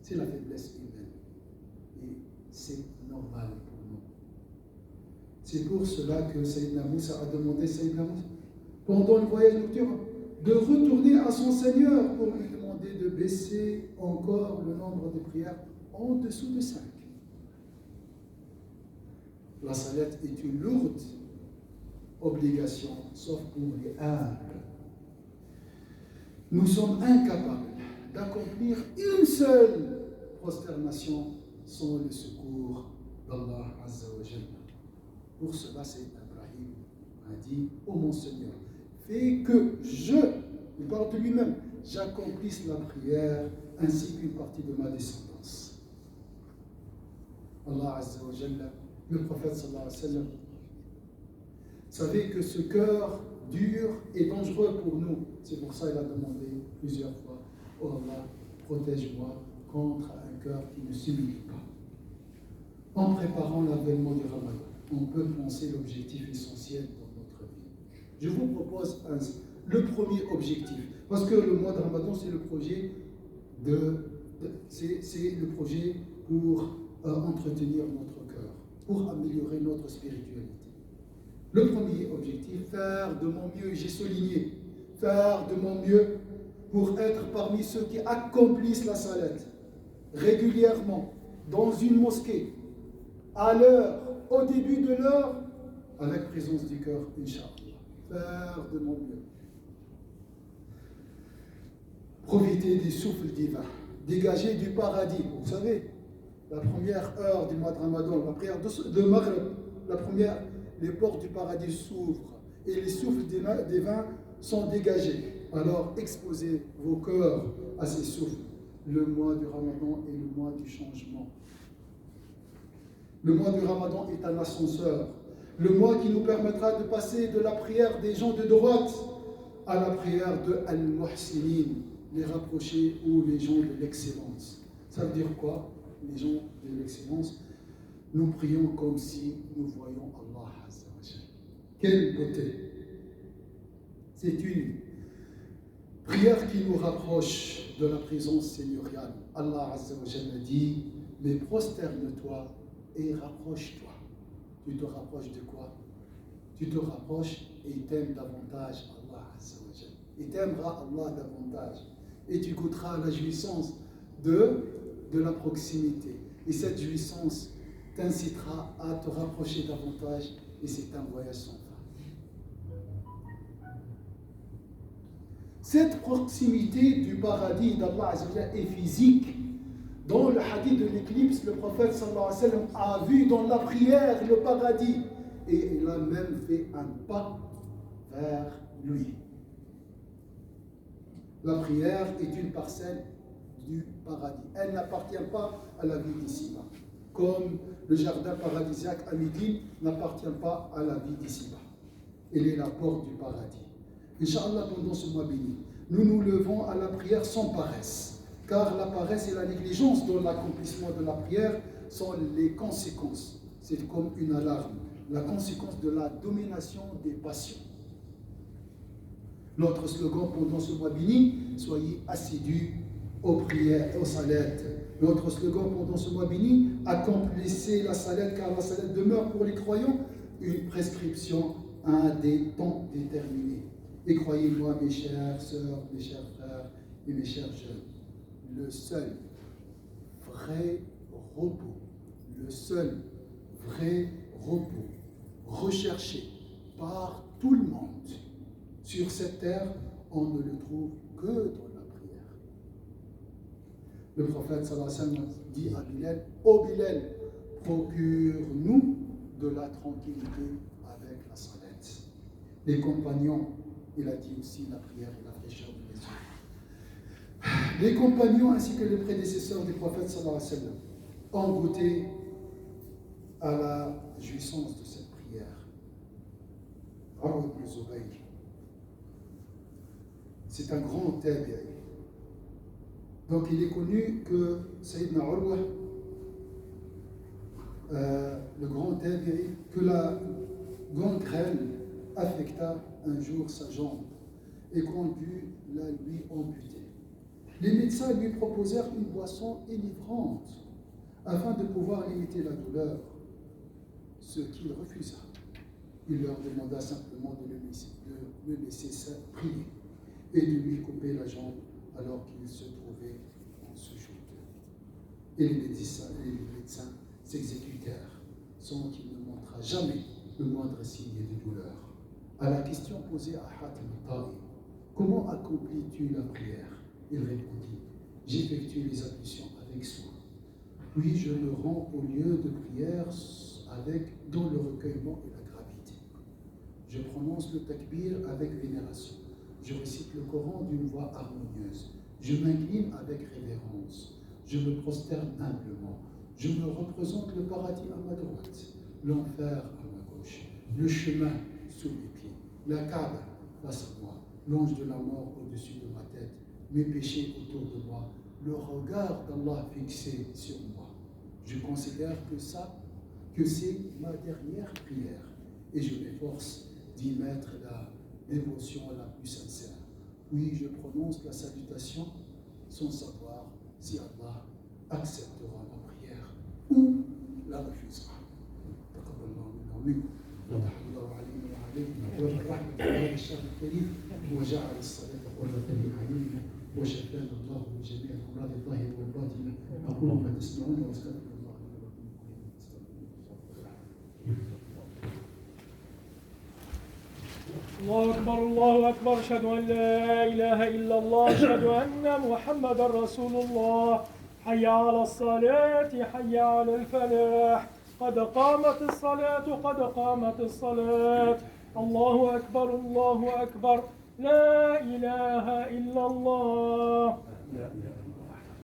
C'est la faiblesse humaine. Et c'est normal pour nous. C'est pour cela que Sayyidina Moussa a demandé Sayyidina Moussa, pendant le voyage nocturne, de retourner à son Seigneur pour lui demander de baisser encore le nombre de prières en dessous de 5. La salette est une lourde obligation, sauf pour les humbles. Nous sommes incapables d'accomplir une seule prosternation sans le secours d'Allah Azza wa Jalla. Pour cela, Sayyidina Ibrahim a dit: ô mon Seigneur, fais que il parle de lui-même, j'accomplisse la prière ainsi qu'une partie de ma descendance. Allah Azza wa Jalla, le prophète sallallahu alayhi wa sallam, savait que ce cœur dur et dangereux pour nous. C'est pour ça qu'il a demandé plusieurs fois: oh Allah, protège-moi contre un cœur qui ne s'humilie pas. En préparant l'avènement du Ramadan, on peut penser l'objectif essentiel dans notre vie. Je vous propose le premier objectif, parce que le mois de Ramadan, c'est le projet c'est le projet pour entretenir notre cœur, pour améliorer notre spiritualité. Le premier objectif, faire de mon mieux, j'ai souligné, faire de mon mieux pour être parmi ceux qui accomplissent la salette régulièrement dans une mosquée, à l'heure, au début de l'heure, avec présence du cœur, Inch'Allah. Faire de mon mieux. Profiter du souffle divin, dégager du paradis. Vous savez, la première heure du mois de Ramadan, la prière de Maghreb, les portes du paradis s'ouvrent et les souffles divins sont dégagés. Alors exposez vos cœurs à ces souffles. Le mois du Ramadan est le mois du changement. Le mois du Ramadan est un ascenseur. Le mois qui nous permettra de passer de la prière des gens de droite à la prière de Al-Muhsinin, les rapprochés ou les gens de l'excellence. Ça veut dire quoi, les gens de l'excellence? Nous prions comme si nous voyons Allah Azza wa Jalla. Quelle beauté! C'est une prière qui nous rapproche de la présence seigneuriale. Allah Azza wa Jalla dit: mais prosterne-toi et rapproche-toi. Tu te rapproches de quoi? Tu te rapproches et t'aimes davantage Allah Azza wa Jalla. Et t'aimeras Allah davantage. Et tu goûteras la jouissance de la proximité. Et cette jouissance t'incitera à te rapprocher davantage. Et c'est un voyage sans fin. Cette proximité du paradis d'Allah Azza wa Jalla est physique. Dans le hadith de l'éclipse, le prophète sallallahu alayhi wa sallam a vu dans la prière le paradis et il a même fait un pas vers lui. La prière est une parcelle du paradis. Elle n'appartient pas à la vie d'ici-bas. Comme le jardin paradisiaque à Médine n'appartient pas à la vie d'ici-bas. Elle est la porte du paradis. Inch'Allah, pendant ce mois béni, nous nous levons à la prière sans paresse. Car la paresse et la négligence dans l'accomplissement de la prière sont les conséquences. C'est comme une alarme, la conséquence de la domination des passions. Notre slogan pendant ce mois béni: soyez assidus aux prières, aux salades. Notre slogan pendant ce mois béni: accomplissez la salade, car la salade demeure pour les croyants une prescription à des temps déterminés. Et croyez-moi, mes chères sœurs, mes chers frères et mes chers jeunes, le seul vrai repos, le seul vrai repos recherché par tout le monde sur cette terre, on ne le trouve que dans la prière. Le prophète sallallahu alayhi wa sallam dit à Bilal: ô Bilal, procure-nous de la tranquillité avec la salette. Les compagnons, il a dit aussi la prière et la fraîcheur de les yeux. Les compagnons ainsi que les prédécesseurs du prophète sallallahu alayhi wa sallam ont goûté à la jouissance de cette prière. Urwa ibn Zubayr, c'est un grand tabi'i. Donc il est connu que Sayyidina Urwa, le grand tabi'i, que la gangrène affecta un jour sa jambe et qu'on dut la lui amputer. Les médecins lui proposèrent une boisson enivrante afin de pouvoir limiter la douleur, ce qu'il refusa. Il leur demanda simplement de le laisser prier et de lui couper la jambe alors qu'il se trouvait en sujoud. Et les médecins s'exécutèrent sans qu'il ne montra jamais le moindre signe de douleur. À la question posée à Hatim al-Ta'i, comment accomplis-tu la prière? Il répondit, j'effectue les ablutions avec soin. Puis je me rends au lieu de prière dans le recueillement et la gravité. Je prononce le takbir avec vénération. Je récite le Coran d'une voix harmonieuse. Je m'incline avec révérence. Je me prosterne humblement. Je me représente le paradis à ma droite, l'enfer à ma gauche, le chemin sous mes pieds, la Kaaba face à moi, l'ange de la mort au-dessus de ma tête, mes péchés autour de moi, le regard d'Allah fixé sur moi. Je considère que c'est ma dernière prière et je m'efforce d'y mettre la dévotion la plus sincère. Puis je prononce la salutation sans savoir si Allah acceptera ma prière ou la refusera. فتح الله علينا وعليكم وبرحمة الله الشهر الكريم وجعل الصلاة قرة أعيننا وشفانا الله من جميع الأمراض الظاهرة والباطنة أقول ما تسمعون وأستغفر الله لي ولكم. الله أكبر الله أكبر أشهد أن لا إله إلا الله أشهد أن محمدا رسول الله حي على الصلاة حي على الفلاح قد قامت الصلاة قد قامت الصلاة الله أكبر لا إله إلا الله